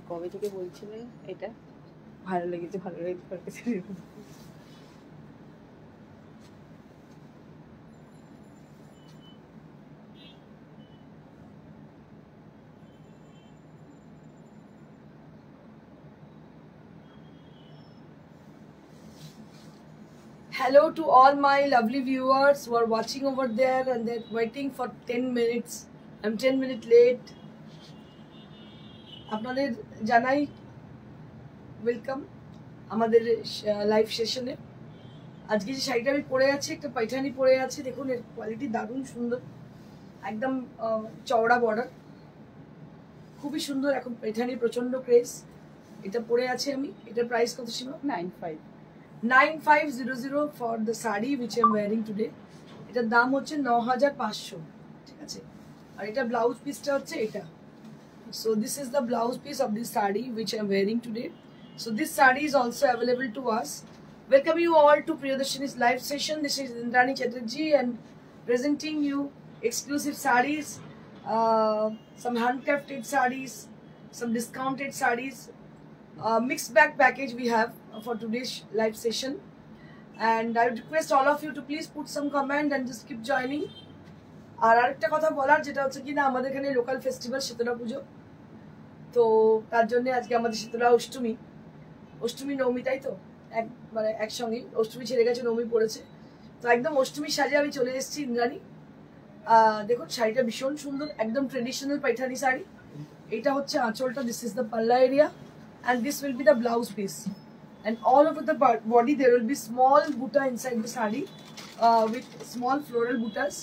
কবে থেকে বলছিলেন এটা ভালো লেগেছে ভালো লেগেছে Hello to all my lovely viewers who are watching over there and they're waiting for 10 minutes. I'm 10 minutes late. আপনাদের জানাই ওয়েলকাম আমাদের লাইভ সেশনে। আজকে যে শাড়িটা আমি পরে আছি একটা পাইঠানি পরে আছি, দেখুন এর কোয়ালিটি দারুণ সুন্দর, একদম চওড়া বর্ডার, খুবই সুন্দর। এখন পাইঠানির প্রচন্ড ক্রেজ। এটা পরে আছি আমি। এটার প্রাইস কত ছিল? 9500 for the sari which I am wearing today. এটার দাম হচ্ছে 9500, ঠিক আছে। আর এটা ব্লাউজ পিসটা হচ্ছে এটা। So this is the blouse piece of this saree which I am wearing today. So this saree is also available to us. Welcome you all to Priyadarshini's live session. This is Indrani Chatterjee and presenting you exclusive sarees, some handcrafted sarees, some discounted sarees, mixed bag package we have for today's live session. And I would request all of you to please put some comment and just keep joining. আর আরেকটা কথা বলার, যেটা হচ্ছে কি না, আমাদের এখানে local festival Shitala পুজো, তো তার জন্য আজকে আমাদের শীতলা অষ্টমী নবমী, তাই তো মানে একসঙ্গে অষ্টমী ছেড়ে গেছে, নবমী পড়েছে, তো একদম অষ্টমীর সাজে আমি চলে এসেছি ইন্দ্রাণী। দেখুন শাড়িটা ভীষণ সুন্দর, একদম ট্রেডিশনাল পাইঠানি শাড়ি। এটা হচ্ছে আঁচলটা, দিস ইজ দ্য পাল্লা area and this will be the blouse piece, and all over the body there will be small buta inside the saree with small floral butas.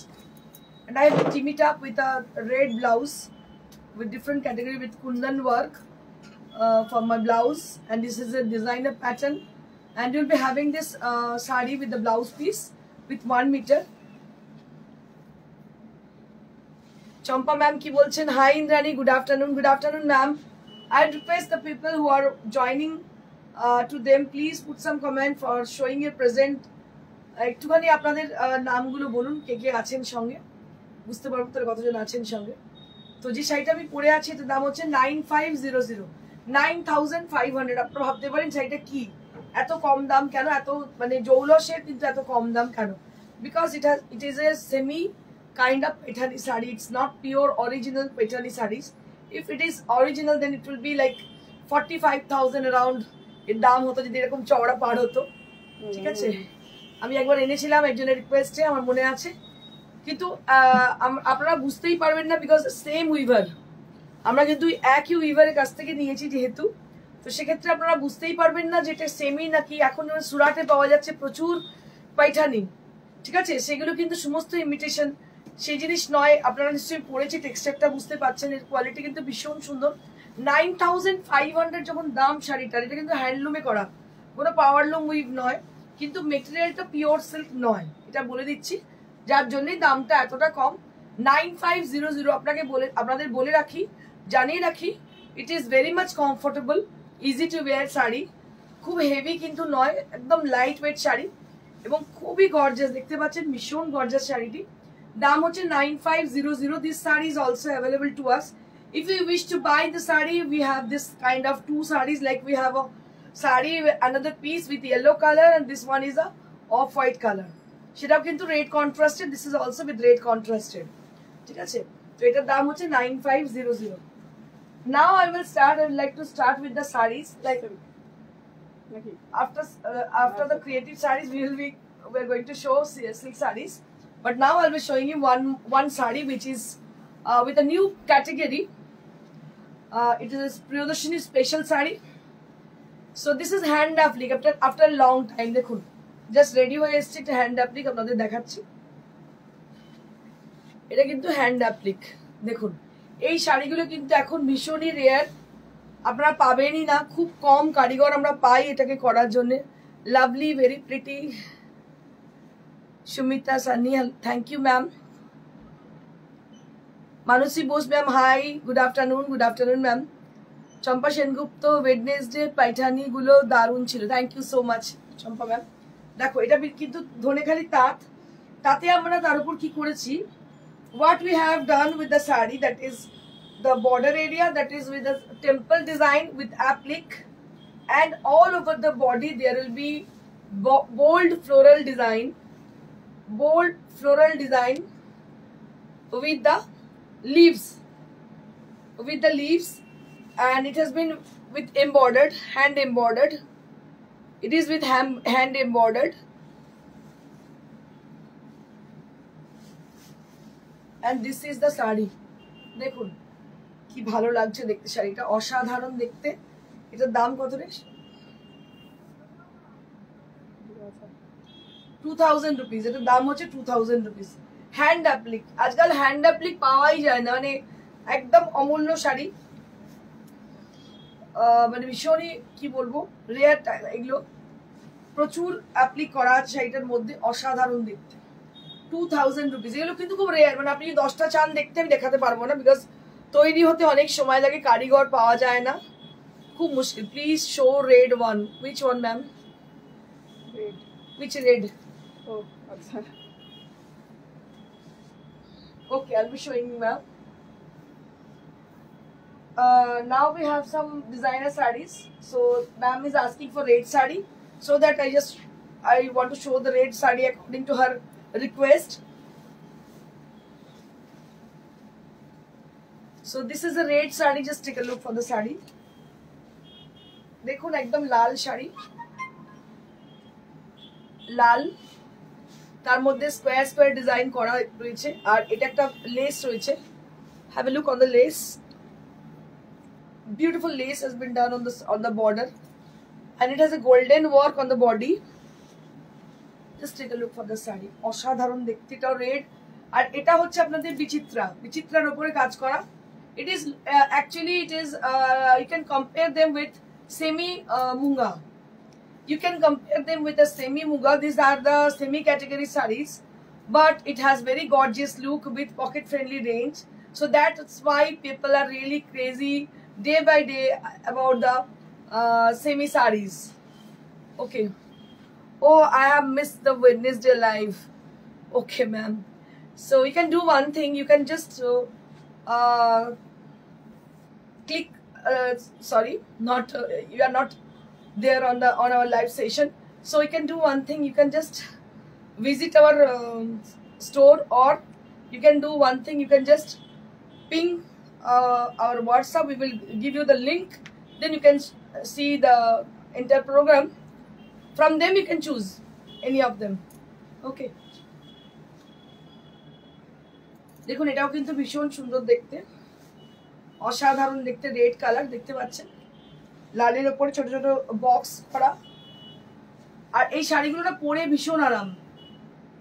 And I have teamed it up with a red blouse with different category with kundan work for my blouse, and this is a designer pattern, and you'll be having this saree with the blouse piece with 1 meter. Champa ma'am ki bolchen, hi Indrani, good afternoon ma'am. I request the people who are joining to them, please put some comment for showing your present. একটুখানি আপনাদের নামগুলো বলুন, কে কে আছেন সঙ্গে, বুঝতে পারবো তাহলে কতজন আছেন সঙ্গে। তো যে শাড়িটা আমি পরে আছি এটার দাম হচ্ছে 9500, 9500। আপনারা ভাবতে পারেন শাড়িটা কি এত কম দাম কেন, এত মানে জৌলসের কিন্তু এত কম দাম কেন? Because it is a semi kind of paithani saree. It's not pure original paithani sarees. If it is original then it will be like 45,000 around এর দাম হতো যদি এরকম চওড়া পাড় হতো, ঠিক আছে। আমি একবার এনেছিলাম একজনের রিকোয়েস্টে, আমার মনে আছে, কিন্তু আপনারা বুঝতেই পারবেন না বিকজ সেম উইভার, আমরা কিন্তু একই উইভারের কাছ থেকে নিয়েছি যেহেতু, তো সেক্ষেত্রে আপনারা বুঝতেই পারবেন না যে এটা সেমই নাকি। এখন সুরাটে পাওয়া যাচ্ছে প্রচুর পাইঠানি, ঠিক আছে, সেগুলো কিন্তু সমস্ত ইমিটেশন, সেই জিনিস নয়। আপনারা নিশ্চয়ই পড়েছে, টেক্সচারটা বুঝতে পারছেন, এর কোয়ালিটি কিন্তু ভীষণ সুন্দর। 9500 যখন দাম শাড়িটার, এটা কিন্তু হ্যান্ডলুমে করা, কোনো পাওয়ারলুম উইভ নয়, কিন্তু মেটেরিয়ালটা পিওর সিল্ক নয়, এটা বলে দিচ্ছি, যার জন্যই দামটা এতটা কম। 9500 আপনাদের বলে রাখি, জানিয়ে রাখি, it is very much comfortable, easy to wire sari, খুব হেভি কিন্তু নয়, একদম লাইট ওয়েট শাড়ি এবং খুবই গর্জাস, দেখতে পাচ্ছেন ভীষণ গর্জাস শাড়িটি। দাম হচ্ছে 9500. This saree is also available to us. If you wish to buy the saree, we have this kind of two sarees, like we have a saree another piece with yellow color and this one is a off-white color. সেটাও কিন্তু red contrasted, this is also with red contrasted, ঠিক আছে। তো এটার দাম হচ্ছে 9500. Now I will like to start with the sarees, like after the creative sarees we're going to show silk sarees, but now I'll be showing you one saree which is with a new category. It is a Priyadarshini special saree. So this is hand applique after a long time. দেখুন just ready হয়ে এসেছে, একটা hand applique আপনাদের দেখাচ্ছি। এটা কিন্তু hand applique, দেখুন এই শাড়িগুলো কিন্তু এখন ভীষণই রেয়ার, আপনারা পাবেনই না, খুব কম কারিগর আমরা পাই এটাকে করার জন্য। Lovely, very pretty Sumita Sunny, thank you ma'am. Manasi Bose ma'am, hi, good afternoon ma'am. Champa Sengupta, Wednesday Paithani গুলো দারুণ ছিল, thank you so much Champa ma'am. দেখো এটা কিন্তু ধনেখালি তাতে আমরা তার উপর কি করেছি, what we have done with the saree, that is the border area, that is with the temple design with applique, and all over the body there will be bold floral design with the leaves, and it has been with embroidered, hand embroidered. It is with hand embroidered, and this is the sari. দেখুন কি ভালো লাগছে দেখতে, শাড়িটা অসাধারণ দেখতে। এটার দাম কত রে? 2000 রুপিস। এটার দাম হচ্ছে 2000 রুপিস। হ্যান্ড অ্যাপ্লিক, আজকাল হ্যান্ড অ্যাপ্লিক পাওয়াই যায় না, মানে একদম অমূল্য শাড়ি, মানে ভীষণই কি বলবো রেয়ার, এগুলো প্রচুর অ্যাপ্লিক করা আছে শাড়িটার মধ্যে, অসাধারণ দেখতে। 2000 রুপিস। এগুলো কিন্তু খুব রেয়ার, মানে আপনি 10টা চান দেখতে আমি দেখাতে পারবো না, বিকজ তৈরি হতে অনেক সময় লাগে, কারিগর পাওয়া যায় না, খুব মুশকিল। Please show red one. Which one ma'am? Red. Which red? ও আচ্ছা। Okay, I'll be showing you, ma'am. Now we have some designer sarees. So ma'am is asking for red saree, so that I want to show the red saree according to her request. So this is a red saree. Just take a look for the saree. দেখুন একদম লাল শাড়ি, লাল, তার মধ্যে square square design করা রয়েছে, আর এটা একটা less রয়েছে। Have a look on the less. Beautiful lace has been done on the border, and it has a golden work on the body. Just take a look for the saree. অসাধারণ দেখতে, এটাও red, আর এটা হচ্ছে আপনাদের বিচিত্রার উপরে কাজ করা। It is actually you can compare them with semi munga. You can compare them with the semi munga. These are the semi category sarees, but it has very gorgeous look with pocket friendly range. So that's why people are really crazy day by day about the semi sarees. Okay. Oh, I have missed the Wednesday live. Okay, ma'am. So you can do one thing. You can just click. Sorry, not you are not there on our live session. So you can do one thing. You can just visit our store, or you can do one thing. You can just ping our WhatsApp. We will give you the link. Then you can see the entire program. From them you can choose any of them. Okay. দেখুন এটাও কিন্তু ভীষণ সুন্দর দেখতে, অসাধারণ দেখতে, red colour দেখতে পাচ্ছেন, লালের উপরে ছোট ছোট বক্স করা। আর এই শাড়িগুলো না পরে ভীষণ আরাম,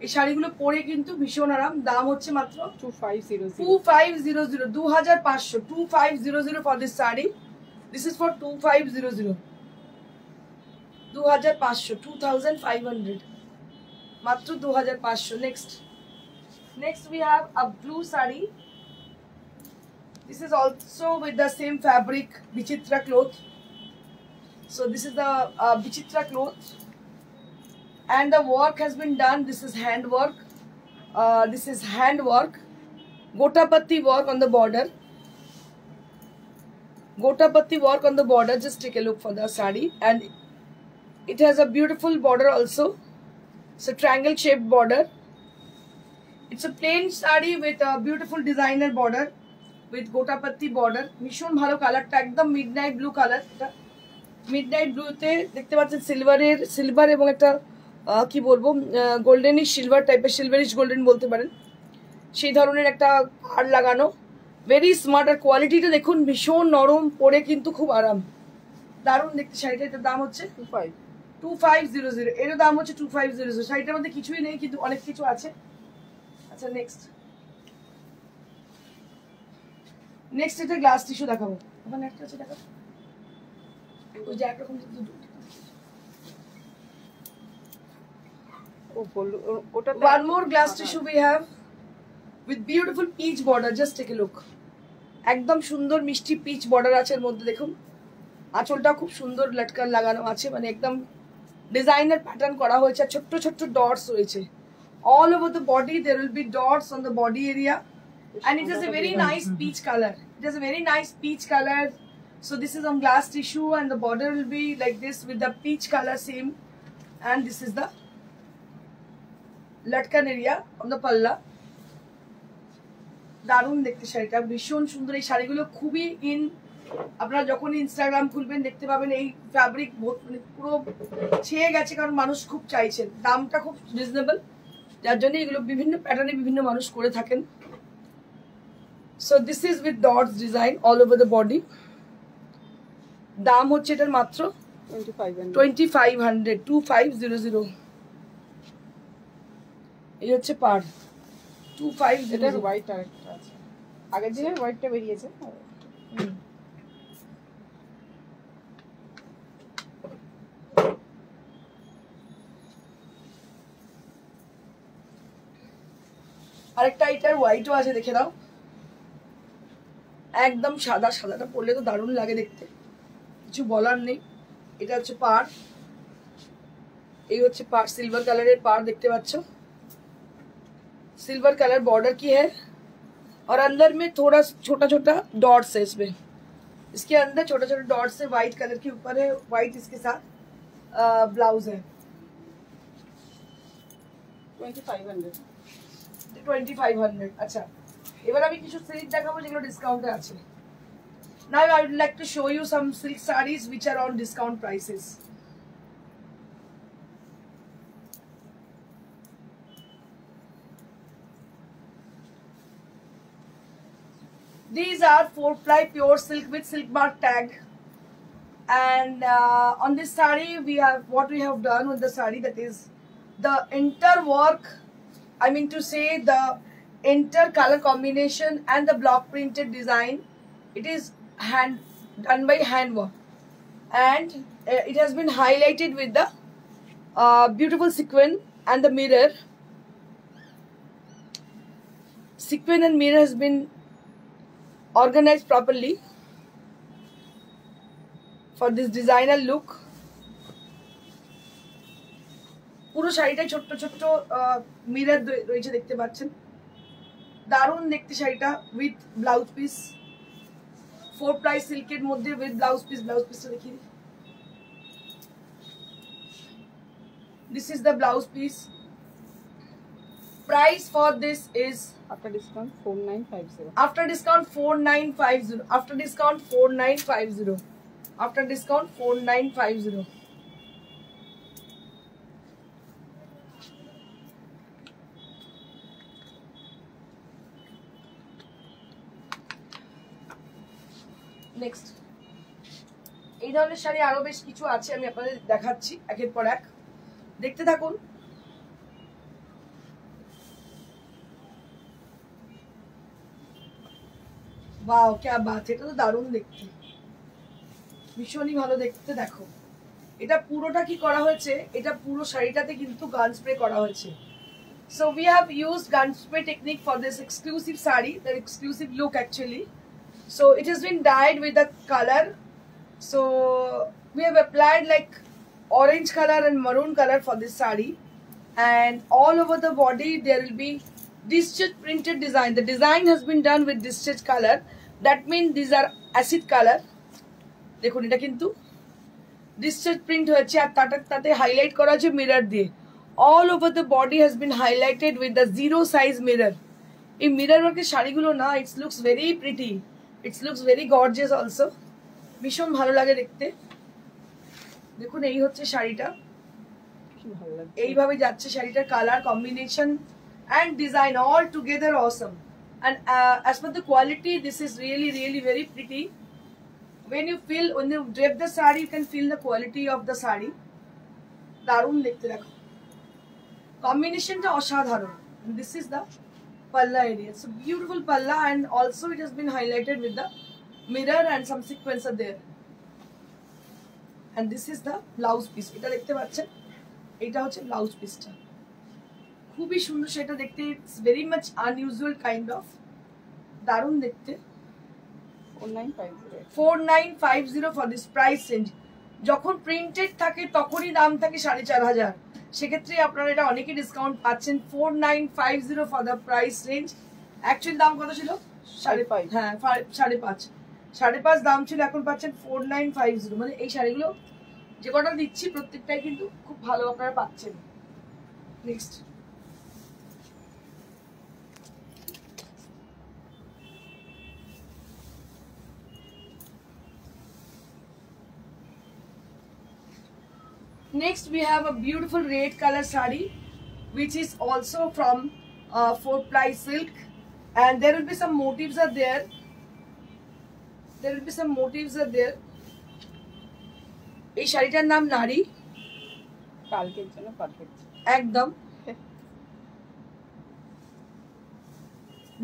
এই শাড়িগুলো পরে কিন্তু ভীষণ আরাম। দাম হচ্ছে মাত্র 2500, 2500 for this saree. This is for 2500, 2500, 2500, মাত্র 2500। Next we have a blue saree. This is also with the same fabric, Vichitra cloth. So this is the Vichitra cloth, and the work has been done. This is hand work. This is hand work, Gotapatti work on the border. Gotapatti work on the border. Just take a look for the saree, and it has a beautiful border also. It's a triangle shaped border. It's a plain saree with a beautiful designer border with Gotapatti border. ভীষণ ভালো কালারটা, একদম midnight blue colour. এটা midnight ব্লুতে দেখতে পাচ্ছেন silver এবং একটা কি বলবো গোল্ডেনিশ সিলভার টাইপের, সিলভারিশ গোল্ডেন বলতে পারেন, সেই ধরনের একটা পাড় লাগানো, ভেরি স্মার্ট। আর কোয়ালিটিটা দেখুন, ভীষণ নরম, পরে কিন্তু খুব আরাম, দারুণ দেখতে শাড়িটা। এটার দাম হচ্ছে 2500। এর দাম হচ্ছে 2500। শাড়িটার মধ্যে কিছুই নেই, কিন্তু অনেক কিছু আছে। আচ্ছা, নেক্সট এটা গ্লাস টিস্যু দেখাবো। ওখানে একটা আছে, দেখাবো ওই যে একরকম one more glass tissue we have with beautiful peach border. Just take a look. একদম সুন্দর মিষ্টি পিচ বর্ডার আছে এর মধ্যে। দেখুন আঁচলটা খুব সুন্দর লটকান লাগানো আছে, মানে একদম ডিজাইনার প্যাটার্ন করা হয়েছে, ছোট্ট ছোট্ট ডটস রয়েছে all over the body. There will be dots on the body area, and it is a very nice peach color. It is a very nice peach color. So this is on glass tissue and the border will be like this with the peach color same, and this is the latkan area on the palla. দারুণ দেখতে শাড়িটা, ভীষণ সুন্দর। এই শাড়িগুলো খুবই in, আপনারা যখন ইনস্টাগ্রাম খুলবেন দেখতে পাবেন এই ফ্যাব্রিক মানে পুরো ছেয়ে গেছে, কারণ মানুষ খুব চাইছেন। দামটা খুব রিজনেবল, যার জন্য এগুলো বিভিন্ন প্যাটার্নে বিভিন্ন মানুষ করে থাকেন। So this is with dots design all over the body. দাম হচ্ছে এটার মাত্র 2500, 2500। এই হচ্ছে পার 2500। এটার হোয়াইট আরেকটা আছে, আগের দিনের হোয়াইটটা বেরিয়েছে। আরেকটা এটার হোয়াইটও আছে, দেখে দাও। একদম সাদা, সাদাটা পরলে তো দারুণ লাগে দেখতে, কিছু বলার নেই। এটা হচ্ছে পার, এই হচ্ছে पार सिल्वर कलर पार देखते पाচ্ছ, सिल्वर कलर बॉर्डर की है और अंदर में थोड़ा छोटा छोटा डॉट्स है इसमें, इसके अंदर छोटा छोटा डॉट्स है, व्हाइट कलर के ऊपर है, व्हाइट इसके साथ ब्लाउज है। 2500। अच्छा, এবার আমি কিছু সিল্ক দেখাবো যেগুলো ডিসকাউন্টে আছে। Now I would like to show you some silk sarees which are on discount prices. These are 4-ply pure silk with silk mark tag, and on this saree we have what we have done with the saree, that is the inter work, I mean to say the inter color combination and the block printed design. It is done by hand work, and it has been highlighted with the beautiful sequin and the mirror. Sequin and mirror has been organized properly for this designer look. পুরো শাড়িটাই ছোট্ট ছোট্ট mirror রয়েছে, দেখতে পাচ্ছেন। দারুণ দেখতে শাড়িটা with blouse piece, 4-ply সিল্কের মধ্যে উইথ ব্লাউজ পিস। ব্লাউজ পিসটা দেখিয়ে দিই। This is the blouse piece. Price for this is after discount 4950. After discount 4950. After discount 4950. After discount 4950. Next এই ধরনের শাড়ি আরো বেশ কিছু আছে, আমি আপনাদের দেখাচ্ছি একের পর এক, দেখতে থাকুন। ওয়াও क्या बात है, এটা তো দারুণ দেখতে, ভীষণই ভালো দেখতে। দেখো এটা পুরোটা কি করা হয়েছে, এটা পুরো শাড়িটাতে কিন্তু গান স্প্রে করা হয়েছে। So we have used gun spray technique for this exclusive saree, the exclusive look actually. So it has been dyed with the color. So we have applied like orange color and maroon color for this saree, and all over the body there will be discharge printed design. The design has been done with discharge color, that means these are acid color. দেখুন এটা কিন্তু discharge print হয়েছে, আর তাতে highlight করা আছে mirror দিয়ে। all over the body has been highlighted with the 0 size mirror. এই mirror ওয়ার্কের শাড়িগুলো না, it looks very pretty, it looks very gorgeous also, ভীষণ ভালো লাগে দেখতে। দেখুন এই হচ্ছে শাড়িটা, এইভাবে যাচ্ছে শাড়িটার colour combination and design all together awesome, and as per the quality this is really really very pretty. When you drape the saree you can feel the quality of the saree. দারুণ দেখতে, দেখো কম্বিনেশনটা অসাধারণ। This is the palla area, it's a beautiful palla, and also it has been highlighted with the mirror and some sequins are there, and this is the blouse piece. এটা দেখতে পাচ্ছেন, এটা হচ্ছে ব্লাউজ পিসটা, খুবই সুন্দর সেটা দেখতে, it's very much unusual kind of, দারুণ দেখতে। 4950 ফর দিস প্রাইস রেঞ্জ। যখন প্রিন্টেড থাকে তখনই দাম থাকে 4500, সেক্ষেত্রে আপনারা এটা অনেকই ডিসকাউন্ট পাচ্ছেন। 4950 for the price range, actual দাম কত ছিল? 5.5 হ্যাঁ 5.5 দাম ছিল, এখন পাচ্ছেন 4950। মানে এই শাড়িগুলো যে কটা দিচ্ছি প্রত্যেকটাই কিন্তু খুব ভালো আপনারা পাচ্ছেন। Next Next, we have a beautiful red color sari, which is also from 4-ply silk, and there will be some motifs are there. এই শাড়িটার নাম নারী, কালকের জন্য পারফেক্ট। একদম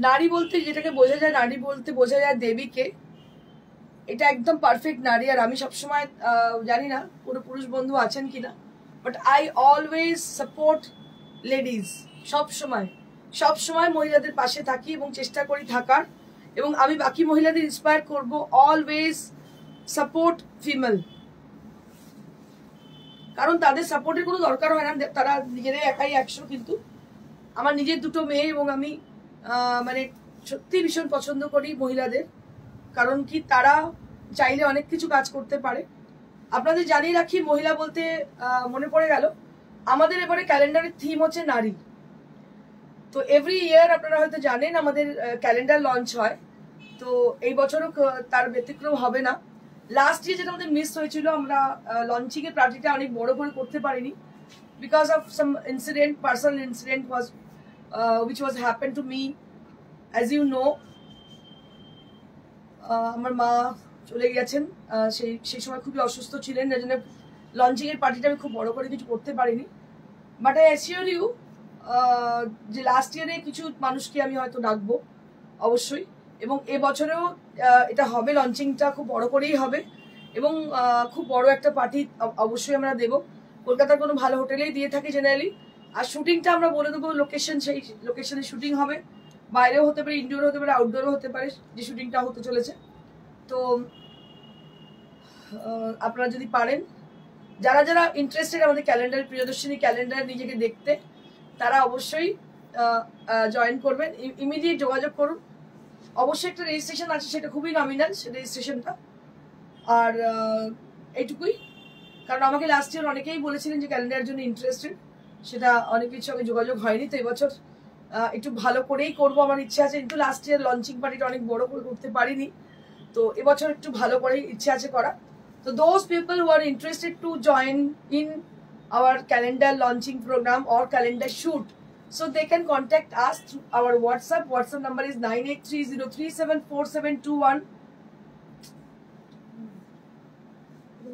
নারী বলতে যেটাকে বোঝা যায়, নারী বলতে বোঝা যায় দেবীকে। এটা একদম পারফেক্ট নারী। আর আমি সবসময় জানি না কোনো পুরুষ বন্ধু আছেন কিনা, but I always support ladies. সবসময় মহিলাদের পাশে থাকি এবং চেষ্টা করি থাকার, এবং আমি বাকি মহিলাদের ইন্সপায়ার করব অলওয়েজ সাপোর্ট ফিমেল। কারণ তাদের সাপোর্টের কোনো দরকার হয় না, তারা নিজেরাই একাই 100। কিন্তু আমার নিজের দুটো মেয়ে এবং আমি মানে সত্যি ভীষণ পছন্দ করি মহিলাদের, কারণ কি তারা চাইলে অনেক কিছু কাজ করতে পারে। আপনাদের জানিয়ে রাখি, মহিলা বলতে মনে পড়ে গেল, আমাদের এবারে ক্যালেন্ডারের থিম হচ্ছে নারী। তো এভরি ইয়ার আপনারা হয়তো জানেন আমাদের ক্যালেন্ডার লঞ্চ হয়, তো এই বছরও তার ব্যতিক্রম হবে না। লাস্ট ইয়ার যেটা আমাদের মিস হয়েছিল, আমরা লঞ্চিং এর পার্টিটা অনেক বড় করে করতে পারিনি, because of some incident, personal incident was which was happened to me, as you know. আমার মা চলে গেছেন, সেই সময় খুবই অসুস্থ ছিলেন, যার জন্য লঞ্চিং এর পার্টিটা আমি খুব বড় করে কিছু করতে পারিনি। বাট আই অ্যাসিওর ইউ যে লাস্ট ইয়ারে কিছু মানুষকে আমি হয়তো ডাকবো অবশ্যই, এবং এবছরেও এটা হবে, লঞ্চিংটা খুব বড় করেই হবে, এবং খুব বড় একটা পার্টি অবশ্যই আমরা দেবো। কলকাতার কোনো ভালো হোটেলেই দিয়ে থাকি জেনারেলি। আর শুটিংটা আমরা বলে দেবো লোকেশন, সেই লোকেশনে শুটিং হবে, বাইরেও হতে পারে, ইনডোর হতে পারে, আউটডোরও হতে পারে যে শুটিংটা হতে চলেছে। তো আপনারা যদি পারেন, যারা যারা ইন্টারেস্টেড আমাদের ক্যালেন্ডার, প্রিয়দর্শিনী ক্যালেন্ডার নিজেকে দেখতে, তারা অবশ্যই জয়েন করবেন, ইমিডিয়েট যোগাযোগ করুন। অবশ্যই একটা রেজিস্ট্রেশন আছে, সেটা খুবই নমিনাল রেজিস্ট্রেশনটা। আর এইটুকুই, কারণ আমাকে লাস্ট ইয়ার অনেকেই বলেছিলেন যে ক্যালেন্ডারের জন্য ইন্টারেস্টেড, সেটা অনেকের সঙ্গে যোগাযোগ হয়নি। তো এবছর একটু ভালো করেই করবো, আমার ইচ্ছা আছে। কিন্তু লাস্ট ইয়ার লঞ্চিং পার্টিটা অনেক বড় করে করতে পারিনি, তো এবছর একটু ভালো করেই ইচ্ছা আছে করা। তো those people who are interested to join in our calendar launching programme or calendar shoot, so they can contact us through our WhatsApp number is 9830374721.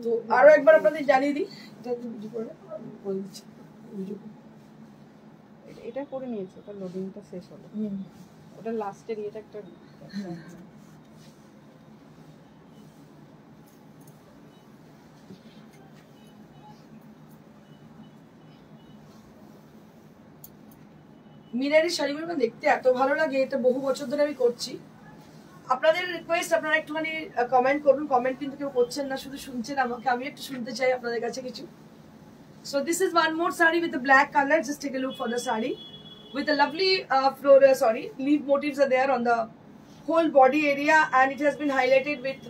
তো আরো একবার আপনাদের জানিয়ে দিই, এটা করে নিয়েছে, ওটা লোডিংটা শেষ হলো, ওটা লাস্টের ইয়েটা একটা মিরারের শাড়িগুলো দেখতে এত ভালো লাগে, এটা বহু বছর ধরে আমি করছি। আপনাদের রিকোয়েস্ট, আপনারা একটুখানি কমেন্ট করুন। কমেন্ট কিন্তু কেউ করছেন না, শুধু শুনছেন আমাকে, আমি একটু শুনতে চাই আপনাদের কাছে কিছু। So this is one more saree with the black color. Just take a look for the saree with a lovely leaf motifs are there on the whole body area, and it has been highlighted with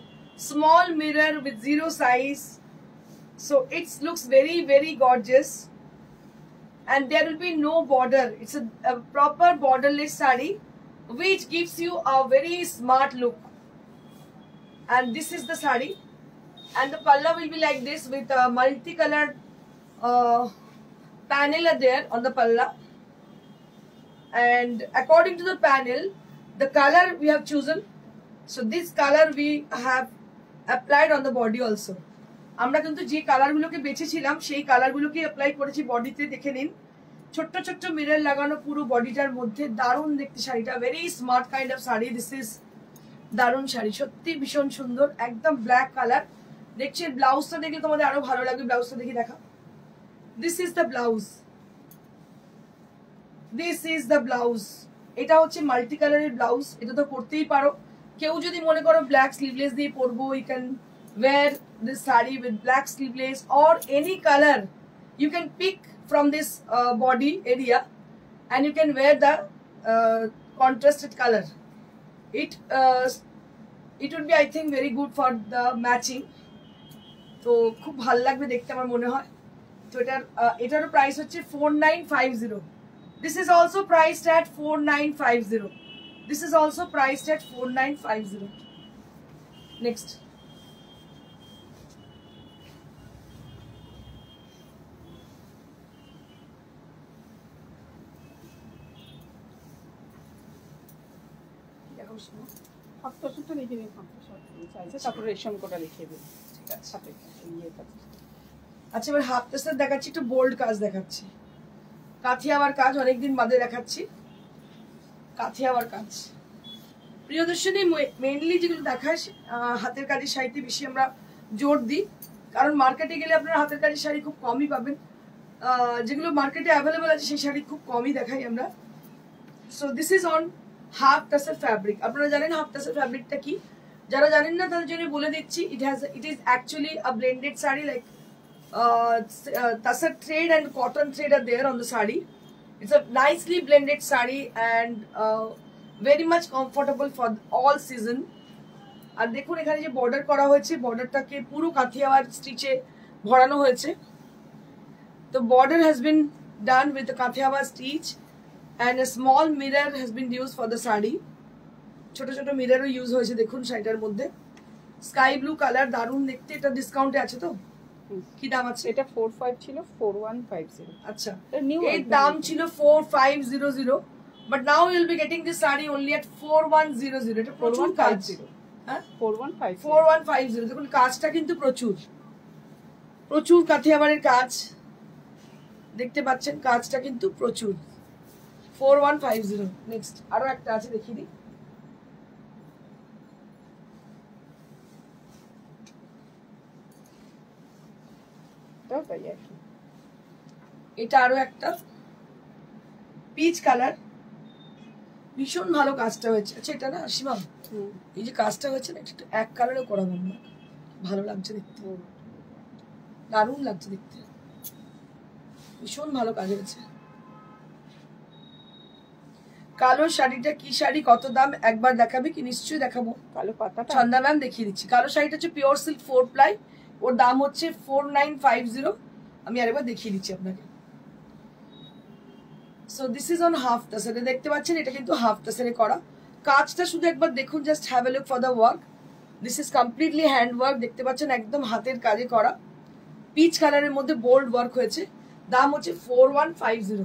small mirror with 0 size. So it looks very, very gorgeous. And there will be no border. It's a proper borderless saree, which gives you a very smart look. And this is the saree, and the palla will be like this with a multicolored panel are there on the palla. And according to the panel, the color we have chosen, so this color we have applied on the body also. আমরা কিন্তু যে কালারগুলোকে বেছেছিলাম সেই কালারগুলোকে apply করেছি বডিতে, দেখে নিন। ছোট্ট ছোট্ট মিরর লাগানো পুরো বডিটার মধ্যে, দারুণ দেখতে শাড়িটা, very smart kind of sari. This is দারুণ শাড়ি, সত্যি ভীষণ সুন্দর, একদম ব্ল্যাক কালার। দেখছেন ব্লাউজটা দেখলে তোমাদের আরো ভালো লাগবে। ব্লাউজটা দেখি দেখা, this is the blouse, this is the blouse. এটা হচ্ছে মাল্টি কালারের ব্লাউজ, এটা তো করতেই পারো। কেউ যদি মনে করো ব্ল্যাক স্লিভলেস দিয়ে পরবো, you can wear this saree with black sleeveless or any color. You can pick from this body area and you can wear the contrasted color. It would be, I think, very good for the matching. তো খুব ভালো লাগবে দেখতে আমার মনে হয়। তো এটারও প্রাইস হচ্ছে 4950. This is also priced at 4950. This is also priced at 4950. Next. হাফটা সুতো লিখে দিন, হাফটা চাইছে, তারপর রেশম কোটা লিখে দিন। ঠিক আছে। সাথে ইয়েটা। আচ্ছা, এবার হাফ তাসের দেখাচ্ছি, একটু বোল্ড কাজ দেখাচ্ছি। কাথিয়াওয়ার কাজ অনেকদিন বাদে দেখাচ্ছি, কাথিয়াওয়ার কাজ। প্রিয়দর্শনী মেইনলি যেগুলো দেখায় হাতের কাজের শাড়িতে বেশি আমরা জোর দিই, কারণ মার্কেটে গেলে আপনারা হাতের কাজের শাড়ি খুব কমই পাবেন। যেগুলো মার্কেটে অ্যাভেলেবেল আছে সেই শাড়ি খুব কমই দেখাই আমরা। So this is on half tussar fabric. আপনারা জানেন হাফ টাসের ফ্যাব্রিকটা কি? যারা জানেন না তাদের জন্য বলে দিচ্ছি, it is actually a blended sari, like tassar thread and cotton thread are there on the sari. It's a nicely blended sari and very much comfortable for all season. আর দেখুন এখানে যে বর্ডার করা হয়েছে, বর্ডারটাকে পুরো কাথিয়াওয়ার স্টিচে ভরানো হয়েছে। The border has been done with the কাথিয়াওয়ার stitch and a small mirror has been used for the sari. ছোট ছোট মিররও use হয়েছে দেখুন শাড়িটার মধ্যে। স্কাই ব্লু কালার, দারুণ দেখতে। এটা ডিসকাউন্টে আছে তো? কি দাম আছে? এটা 45 ছিল, 4150। আচ্ছা, নিউ এর দাম ছিল 4500, but now you will be getting this sari only at 4100। এটা প্রচুর কাজ। হ্যাঁ, 4150। দেখুন কাজটা কিন্তু প্রচুর প্রচুর কাথিয়াওয়ারের কাজ দেখতে পাচ্ছেন, কাজটা কিন্তু প্রচুর। 4150। নেক্সট আরো একটা আছে, দেখিয়ে দিই। এটা আরো একটা পিচ কালার, ভীষণ ভালো কাজটা হয়েছে। আচ্ছা, এটা না সীমা, এই যে কাজটা হয়েছে না, এটা এক কালারে করাবেন না, ভালো লাগছে দেখতে, দারুণ লাগছে দেখতে, ভীষণ ভালো কাজ হয়েছে। কালো শাড়িটা কি শাড়ি, কত দাম একবার দেখাবে কি? নিশ্চয়ই দেখাবো। কালো পাতা ছন্দা ম্যাম দেখিয়ে দিচ্ছি। কালো শাড়িটা হচ্ছে পিওর সিল্ক 4 প্লাই, ওর দাম হচ্ছে 4950। আমি আরেকবার দেখিয়ে দিচ্ছি আপনাকে। So this is on half তাসারে, দেখতে পাচ্ছেন এটা কিন্তু হাফ তাসারে করা। কাজটা শুধু একবার দেখুন, just have a look for the work. This is completely hand work, দেখতে পাচ্ছেন একদম হাতের কাজে করা। পিচ কালারের মধ্যে বোল্ড ওয়ার্ক হয়েছে। দাম হচ্ছে 4150,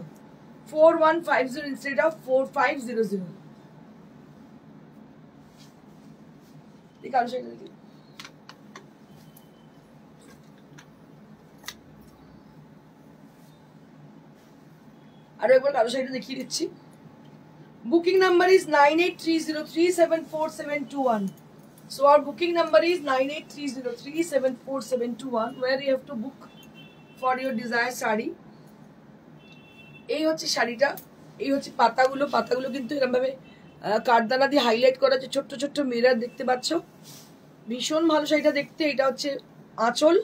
4150 ইনস্টেড অফ 4500। ঠিক আছে, আরো একবার কালো শাড়িটা দেখিয়ে দিচ্ছি। Booking number is 9830374721। So our booking number is 9830374721, where you have to book for your desired sari. এই হচ্ছে শাড়িটা, এই হচ্ছে পাতাগুলো। পাতাগুলো কিন্তু এরকম ভাবে কাঠদানা দিয়ে হাইলাইট করা আছে, ছোট্ট ছোট্ট মিরর দেখতে পাচ্ছ, ভীষণ ভালো শাড়িটা দেখতে। এটা হচ্ছে আঁচল,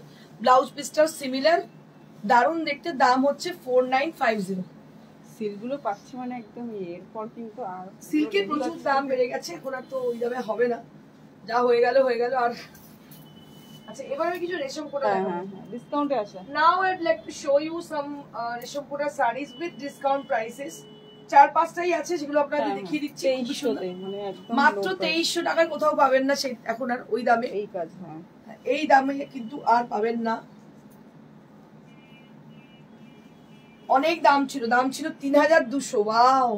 ব্লাউজ পিসটাও সিমিলার, দারুণ দেখতে। দাম হচ্ছে 4950। সিল্কগুলো পাচ্ছি মানে একদম এরপর কিন্তু আর সিল্কের প্রচুর দাম বেড়ে গেছে, এখন আর তো ওই দামে হবে না, যা হয়ে গেল হয়ে গেল। আর আচ্ছা, এবার আমি কিছু রেশম কোটা ডিসকাউন্টে আছে। Now I'd like to show you some resham Kota saris with discount prices. 4-5টাই আছে, যেগুলো আপনাদের দেখিয়ে দিচ্ছি। মানে একদম মাত্র 2300 টাকায় কোথাও পাবেন না সেই এখন আর ওই দামে। এই কাজ, হ্যাঁ এই দামে কিন্তু আর পাবেন না। অনেক দাম ছিল, দাম ছিল 3200। ওয়াও,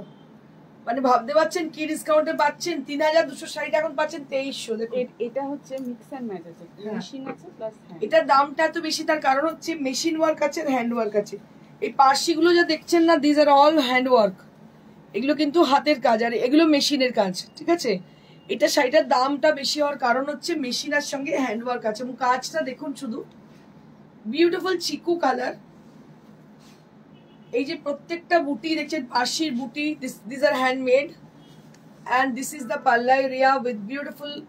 মানে ভাবতে পারছেন কি ডিসকাউন্টে পাচ্ছেন। 3200 শাড়িটা এখন পাচ্ছেন 2300। দেখুন এটা হচ্ছে মিক্স এন্ড ম্যাচ আছে, মেশিন আছে প্লাস হ্যান্ড। এটার দামটা এত বেশি, তার কারণ হচ্ছে মেশিন ওয়ার্ক আছে আর হ্যান্ড ওয়ার্ক আছে। এই পার্সিগুলো যা দেখছেন না, this are all hand work. এগুলো কিন্তু হাতের কাজ আর এগুলো মেশিনের কাজ, ঠিক আছে। এটা শাড়িটার দামটা বেশি হওয়ার কারণ হচ্ছে মেশিনের সঙ্গে হ্যান্ড ওয়ার্ক আছে। এবং কাজটা দেখুন শুধু, বিউটিফুল চিকু কালার। এই যে প্রত্যেকটা বুটি দেখছেন, পার্সির বুটি, this are handmade. and this is the palla area with beautiful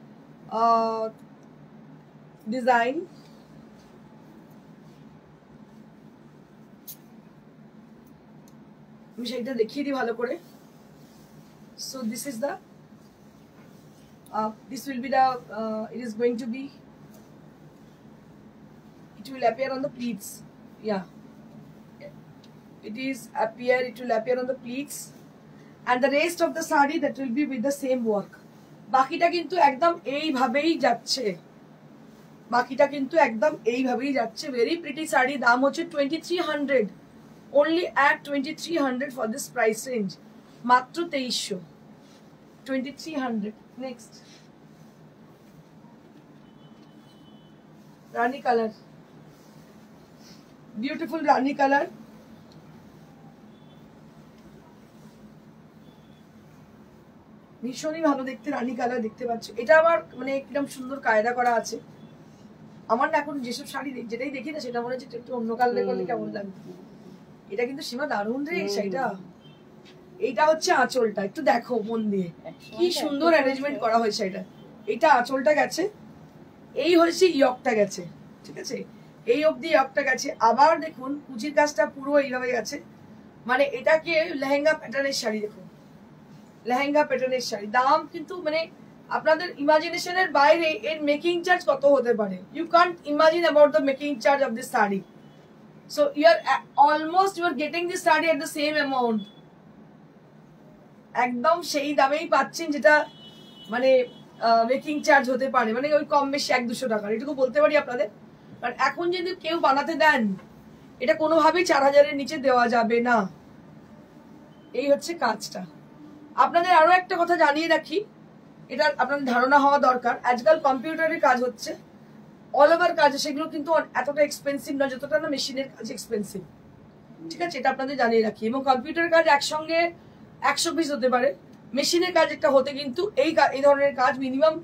design. আমি সেটা দেখিয়ে দিই ভালো করে। So this is the this will be the it is going to be, it will appear on the pleats. Yeah, it will appear on the pleats, and the rest of the sari that will be with the same work. বাকিটা কিন্তু একদম এইভাবেই যাচ্ছে, বাকিটা কিন্তু একদম এইভাবেই যাচ্ছে। ভেরি প্রিটি শাড়ি, দাম হচ্ছে 2300, only at 2300 for this price range, মাত্র 2300, 2300। নেক্সট রানী কালার, বিউটিফুল রানী কালার। ভীষণই ভালো দেখতে রানী কালার, দেখতে পাচ্ছ। এটা আবার মানে একদম সুন্দর কায়দা করা আছে। আমার না এখন যেসব শাড়ি যেটাই দেখি না সেটা মনে হচ্ছে একটু অন্য কালারে করলে কেমন লাগবে। এটা কিন্তু সীমা দারুণ রে শাড়িটা। এইটা হচ্ছে আঁচলটা, একটু দেখো মন দিয়ে কি সুন্দর অ্যারেঞ্জমেন্ট করা হয়েছে। এটা আঁচলটা গেছে, এই হয়েছে ইয়কটা গেছে, ঠিক আছে, এই অবধি ইয়কটা গেছে। আবার দেখুন কুচির কাজটা পুরো এইভাবে গেছে, মানে এটাকে লেহেঙ্গা প্যাটার্নের শাড়ি। দেখুন লেহেঙ্গা প্যাটার্নের শাড়ি, দাম কিন্তু মানে আপনাদের ইমাজিনেশনের বাইরে। এর মেকিং চার্জ কত হতে পারে, you can't imagine about the making charge of this sari. So you are almost you are getting this sari at the same amount, একদম সেই দামেই পাচ্ছেন যেটা মানে মেকিং চার্জ হতে পারে, মানে ওই কম বেশি 100-200 টাকার, এটুকু বলতে পারি আপনাদের। কারণ এখন যদি কেউ বানাতে দেন এটা কোনোভাবেই 4000-এর নিচে দেওয়া যাবে না। এই হচ্ছে কাজটা। আপনাদের আরো একটা কথা জানিয়ে রাখি, এটা আপনাদের ধারণা হওয়া দরকার। আজকাল কম্পিউটারের কাজ হচ্ছে, অল ওভার কাজ, সেগুলো কিন্তু এতটা এক্সপেন্সিভ না যতটা না মেশিনের কাজ এক্সপেন্সিভ, ঠিক আছে, এটা আপনাদের জানিয়ে রাখি। এবং কম্পিউটারের কাজ একসঙ্গে 100 পিস হতে পারে, মেশিনের কাজ একটা হতে কিন্তু এই ধরনের কাজ মিনিমাম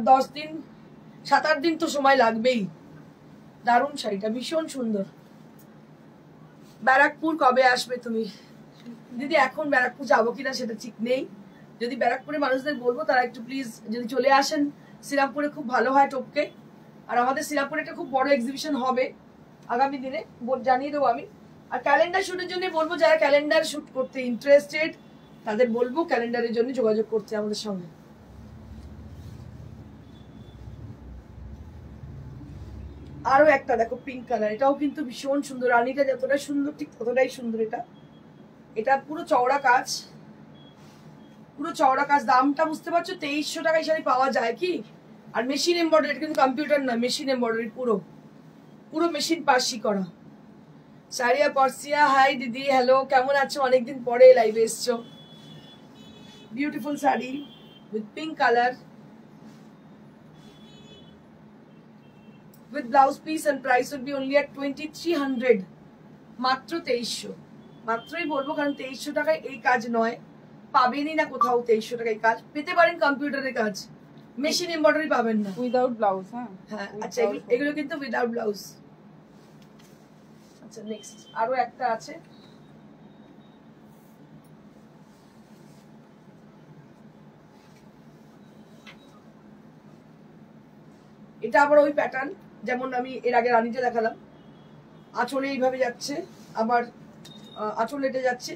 10 দিন 7-8 দিন তো সময় লাগবেই। দারুণ শাড়িটা, ভীষণ সুন্দর। ব্যারাকপুর কবে আসবে তুমি? দিদি এখন ব্যারাকপুর যাবো কিনা সেটা ঠিক নেই। যদি ব্যারাকপুরে মানুষদের বলবো তারা একটু প্লিজ যদি চলে আসেন, শ্রীরামপুরে খুব ভালো হয় টপকে। আর আমাদের শ্রীরামপুরে একটা খুব বড় এক্সিবিশন হবে আগামী দিনে, জানিয়ে দেবো আমি। আর ক্যালেন্ডার শুটের জন্য বলবো, যারা ক্যালেন্ডার শুট করতে ইন্টারেস্টেড তাদের বলবো ক্যালেন্ডারের জন্য যোগাযোগ করতে আমাদের সঙ্গে। আরো একটা দেখো পিঙ্ক কালার, এটাও কিন্তু ভীষণ সুন্দর। রানীটা যতটা সুন্দর ঠিক ততটাই সুন্দর। এটা পুরো চওড়া কাজ, পুরো চওড়া কাজ। দামটা বুঝতে পারছো, 2300 টাকায় শাড়ি পাওয়া যায় কি? আর মেশিন এমব্রয়ডারি, কিন্তু কম্পিউটার না, মেশিন এমব্রয়ডারি, পুরো মেশিন পাশি করা। সারিয়া পরসিয়া, হাই দিদি, হ্যালো, কেমন আছো? অনেকদিন পরে লাইভে এসছো। Beautiful sari with pink colour, with blouse piece, and price will be only at 2300, মাত্র 2300। মাত্রই বলবো কারণ 2300 টাকায় এই কাজ নয়, পাবেনই না কোথাও। 2300 টাকায় কাজ পেতে পারেন, কম্পিউটারের কাজ, মেশিন এমব্রয়ডারি পাবেন না, উইদাউট ব্লাউজ। হ্যাঁ আচ্ছা, এগুলো কিন্তু উইদাউট ব্লাউজ। আচ্ছা নেক্সট আরো একটা আছে, এটা আবার ওই প্যাটার্ন যেমন আমি এর আগে রানীতে দেখালাম। আঁচলে এইভাবে যাচ্ছে, আবার আঁচলে এটা যাচ্ছে,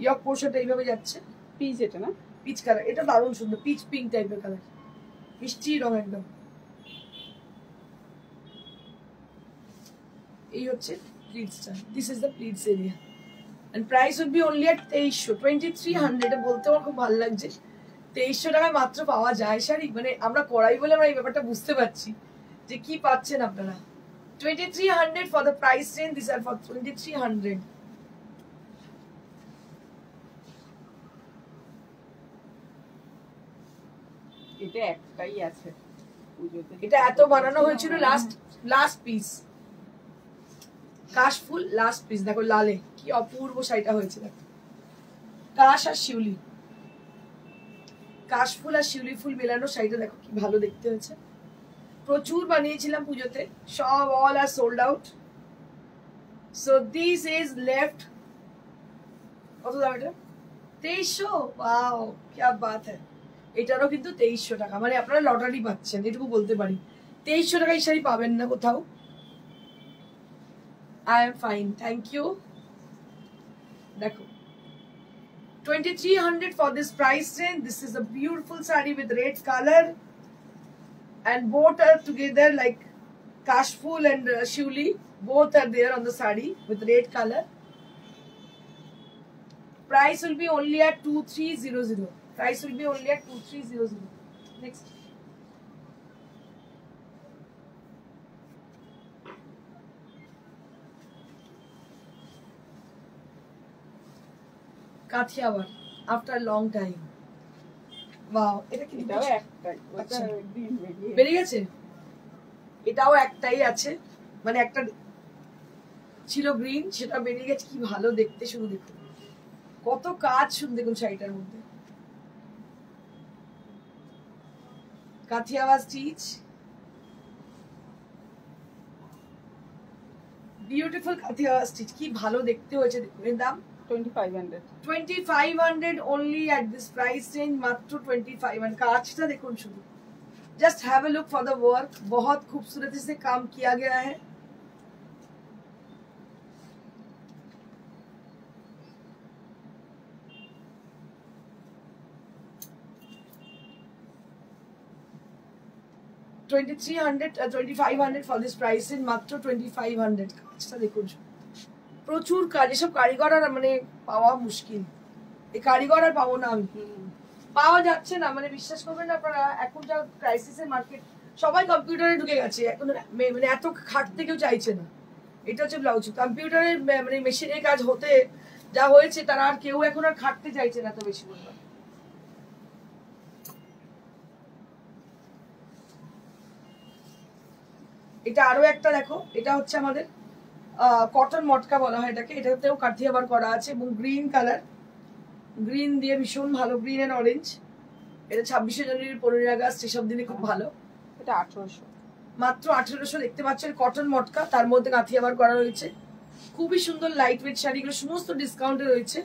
ইয়ক পোর্শনটা এইভাবে যাচ্ছে। পিচ, এটা না পিচ কালার, এটা দারুণ সুন্দর, পিচ পিঙ্ক টাইপের কালার, মিষ্টি রং একদম। এই হচ্ছে প্লিটসটা, this is the pleats area, and price would be only at 2300। এটা বলতে আমার খুব ভালো লাগছে, 2300 টাকায় মাত্র পাওয়া যায় শাড়ি। মানে আমরা করাই বলে আমরা এই ব্যাপারটা বুঝতে পারছি যে কি পাচ্ছেন আপনারা। 2300 for the price range, these are for 2300। এটা একটাই আছে পুজোতে, এটা এত বানানো হয়েছিল, লাস্ট পিস, কাশফুল লাস্ট পিস। দেখো লালে কি অপূর্ব শাড়িটা হয়েছে, দেখো কাশ আর শিউলি, কাশফুল আর শিউলি ফুল মেলানো শাড়িটা দেখো কি ভালো দেখতে হয়েছে। প্রচুর বানিয়েছিলাম পুজোতে, সব all are sold out. So this is left, কত দাম এটা? 2300। ওয়াও কি বাত হ্যায়। এটারও কিন্তু 2300 টাকা, মানে আপনারা লটারি পাচ্ছেন, এটুকু বলতে পারি। 2300 টাকায় শাড়ি পাবেন না কোথাও। I am fine, thank you. দেখো 2300 for this price range. This is a beautiful saree with red color, and both are together like Kashful and Shivli. Both are there on the saree with red color. Price will be only at 2300. Price will be only at 2300. Next. Kathiawar after a long time. Wow, এটা কি এটাও একটাই আচ্ছা green বেরিয়ে বেরিয়ে গেছে, এটাও একটাই আছে, মানে একটা ছিল গ্রিন সেটা বেরিয়ে গেছে। কি ভালো দেখতে, শুধু দেখুন কত কাজ, শুধু দেখুন শাড়িটার মধ্যে। কাথিয়াওয়াজ স্টিচ, বিউটিফুল কাথিয়াওয়াজ স্টিচ, কি ভালো দেখতে হয়েছে দেখুন। এর দাম 2500 2500 only at this price range, মাত্র 2500। कांचটা देखो शुरू, just have a look for the work, बहुत खूबसूरती से काम किया गया है। $2300 for this price range, মাত্র 2500। কাঁচটা দেখুন, প্রচুর কাজ, এসব কারিগর আর মানে পাওয়া মুশকিল, এই কারিগর আর পাবো না আমি, পাওয়া যাচ্ছে না, মানে বিশ্বাস করবেন না আপনারা, এখন যা ক্রাইসিসের মার্কেট, সবাই কম্পিউটারে ঢুকে গেছে এখন, মানে এত খাটতে কেউ চাইছে না। এটা হচ্ছে ব্লাউজ, কম্পিউটারের মানে মেশিনের কাজ হতে যা হয়েছে, তারা আর কেউ এখন আর খাটতে চাইছে না এত বেশি পরিমাণ। এটা আরো একটা দেখো, এটা হচ্ছে আমাদের কটন মটকা বলা হয় এটাকে, এটাতেও কাঠিয়াবার করা আছে এবং গ্রিন কালার, গ্রিন দিয়ে ভীষণ ভালো, গ্রিন এন্ড অরেঞ্জ। এটা 26শে জানুয়ারি, 15ই আগস্ট, এসব দিনে খুব ভালো। এটা 1800, মাত্র 1800 দেখতে পাচ্ছেন, কটন মটকা, তার মধ্যে কাঠিয়াবার করা রয়েছে। খুবই সুন্দর লাইট ওয়েট শাড়িগুলো সমস্ত ডিসকাউন্টে রয়েছে।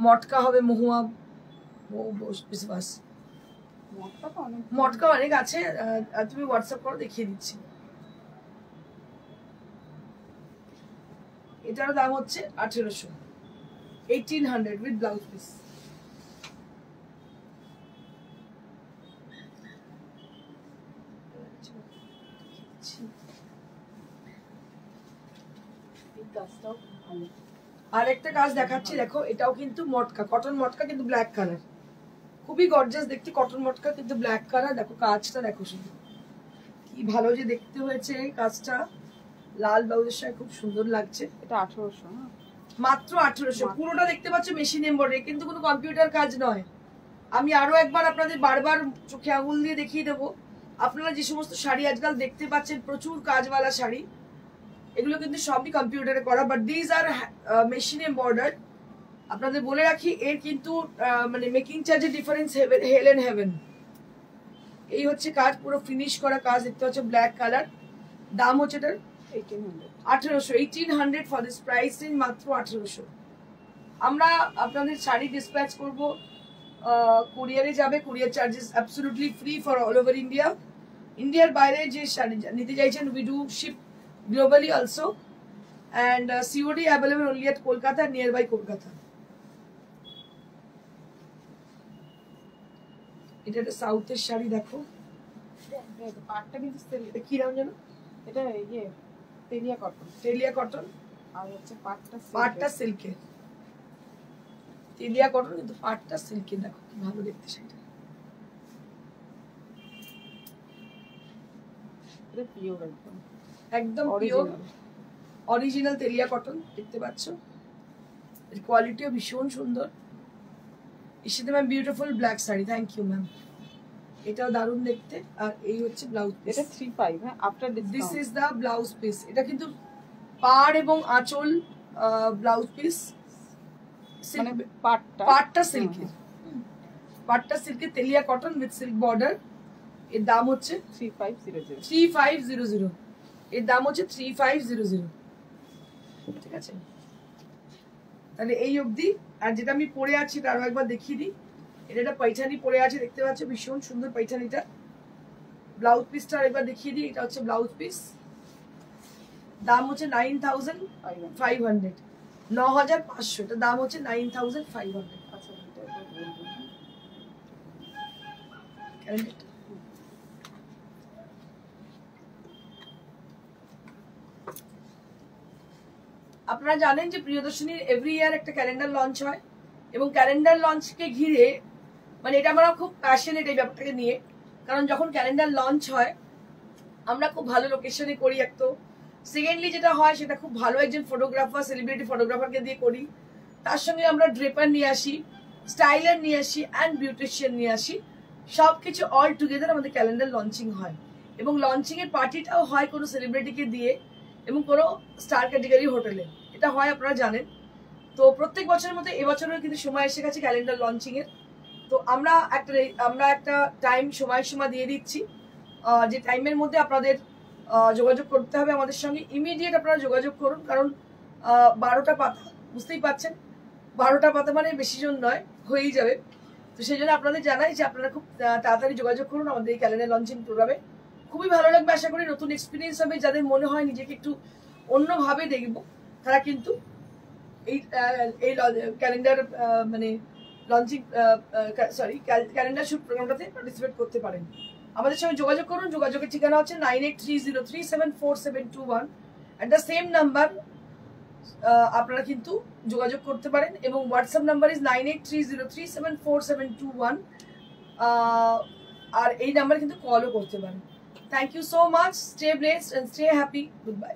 মটকা হবে মহুয়া, বিশ্বাস মটকা অনেক আছে, তুমি হোয়াটসঅ্যাপ করো, দেখিয়ে দিচ্ছি। এটার দাম হচ্ছে 1800, 1800 উইথ ব্লাউজ পিস। আর একটা কাজ দেখাচ্ছি দেখো, এটাও কিন্তু মটকা, কটন মটকা, কিন্তু ব্ল্যাক কালার, খুবই গর্জাস দেখতে, কটন মটকা কিন্তু ব্ল্যাক কালার। দেখো কাজটা দেখো শুধু, কি ভালো যে দেখতে হয়েছে কাজটা, লাল ব্লাউজের সাথে খুব সুন্দর লাগছে। এটা 1800, মাত্র 1800। পুরোটা দেখতে পাচ্ছ মেশিন এমব্রয়ডারি, কিন্তু কোনো কম্পিউটার কাজ নয়। আমি আরো একবার আপনাদের বারবার চোখে আঙুল দিয়ে দেখিয়ে দেবো, আপনারা যে সমস্ত শাড়ি আজকাল দেখতে পাচ্ছেন প্রচুর কাজওয়ালা শাড়ি, এগুলো কিন্তু সবই কম্পিউটারে করা, but these are machine embroidered. আপনাদের বলে রাখি, এর কিন্তু মানে মেকিং চার্জের ডিফারেন্স হেল এন্ড হেভেন। এই হচ্ছে কাজ, পুরো ফিনিশ করা কাজ দেখতে পাচ্ছ, ব্ল্যাক কালার। দাম হচ্ছে এটার 1800, 1800 ফর দিস প্রাইস রেঞ্জ, মাত্র 1800। আমরা আপনাদের শাড়ি ডিসপ্যাচ করব, কুরিয়ারে যাবে, courier charges absolutely free for all over India. ইন্ডিয়ার বাইরে যে শাড়ি নিতে চাইছেন, we do ship globally also, and COD available only at Kolkata, nearby Kolkata. এটা একটা সাউথের শাড়ি দেখো, পাটটা কিন্তু কি নাম জানো? এটা ইয়ে তেলিয়া কটন, তেলিয়া কটন, আর হচ্ছে পাটটা সিল্কের। তেলিয়া কটন কিন্তু পাটটা সিল্কের, দেখো কি ভালো দেখতে শাড়িটা। এটা পিওর একদম, একদম পিওর অরিজিনাল তেলিয়া কটন দেখতে পাচ্ছ, এর কোয়ালিটিও ভীষণ সুন্দর। Ishita ma'am beautiful black sari, thank you ma'am, এটাও দারুণ দেখতে। আর এই হচ্ছে ব্লাউজ পিস, এটা 35, হ্যাঁ after discount. This is the blouse piece. এটা কিন্তু পাড় এবং আঁচল ব্লাউজ পিস, মানে পাটটা সিল্কের, পাটটা সিল্কের তেলিয়া কটন উইথ সিল্ক বর্ডার। এর দাম হচ্ছে 3500, এর দাম হচ্ছে 3500। ঠিক আছে, তাহলে এই অবধি। আর যেটা আমি পরে আছি তারও একবার দেখিয়ে দিই। এটা একটা পাইঠানি পরে আছে দেখতে পাচ্ছ, ভীষণ সুন্দর পাইঠানিটা। ব্লাউজ পিসটা একবার দেখিয়ে দিই, এটা হচ্ছে ব্লাউজ পিস, দাম হচ্ছে 9500। 9500, এটার দাম হচ্ছে 9500। আচ্ছা এটা একবার বলবো। ক্যালেন্ডারটা আপনারা জানেন যে প্রিয়দর্শনীর এভরি ইয়ার একটা ক্যালেন্ডার লঞ্চ হয়, এবং ক্যালেন্ডার লঞ্চকে ঘিরে মানে এটা আমরা খুব প্যাশনেট এই ব্যাপারটাকে নিয়ে, কারণ যখন ক্যালেন্ডার লঞ্চ হয় আমরা খুব ভালো লোকেশনে করি এক তো, সেকেন্ডলি যেটা হয় সেটা খুব ভালো একজন ফটোগ্রাফার, সেলিব্রিটি ফটোগ্রাফারকে দিয়ে করি, তার সঙ্গে আমরা ড্রেপার নিয়ে আসি, স্টাইলার নিয়ে আসি অ্যান্ড বিউটিশিয়ান নিয়ে আসি, সবকিছু অল টুগেদার আমাদের ক্যালেন্ডার লঞ্চিং হয়। এবং লঞ্চিং এর পার্টিটাও হয় কোনো সেলিব্রিটিকে দিয়ে এবং কোনো স্টার ক্যাটেগরি হোটেলে, এটা হয় আপনারা জানেন। তো প্রত্যেক বছরের মতো এবছরেও কিন্তু সময় এসে গেছে ক্যালেন্ডার লঞ্চিং এর। তো আমরা একটা টাইম সময় দিয়ে দিচ্ছি, যে টাইমের মধ্যে আপনাদের যোগাযোগ করতে হবে আমাদের সঙ্গে। ইমিডিয়েট আপনারা যোগাযোগ করুন, কারণ 12টা পাতা, বুঝতেই পারছেন 12টা পাতা মানে বেশি জন নয়, হয়েই যাবে। তো সেই জন্য আপনাদের জানাই যে আপনারা খুব তাড়াতাড়ি যোগাযোগ করুন আমাদের এই ক্যালেন্ডার লঞ্চিং প্রোগ্রামে। খুবই ভালো লাগবে, আশা করি নতুন এক্সপিরিয়েন্স হবে। যাদের মনে হয় নিজেকে একটু অন্যভাবে দেখবো তারা কিন্তু এই ক্যালেন্ডার মানে লঞ্চিং ক্যালেন্ডার শুট প্রোগ্রামটাতে পার্টিসিপেট করতে পারেন। আমাদের সঙ্গে যোগাযোগ করুন। যোগাযোগের ঠিকানা হচ্ছে 9830374721 অ্যাট দ্য সেম নাম্বার আপনারা কিন্তু যোগাযোগ করতে পারেন, এবং হোয়াটসঅ্যাপ নাম্বার ইজ 9830374721, আর এই নাম্বারে কিন্তু কলও করতে পারেন। Thank you so much, stay blessed and stay happy, good bye.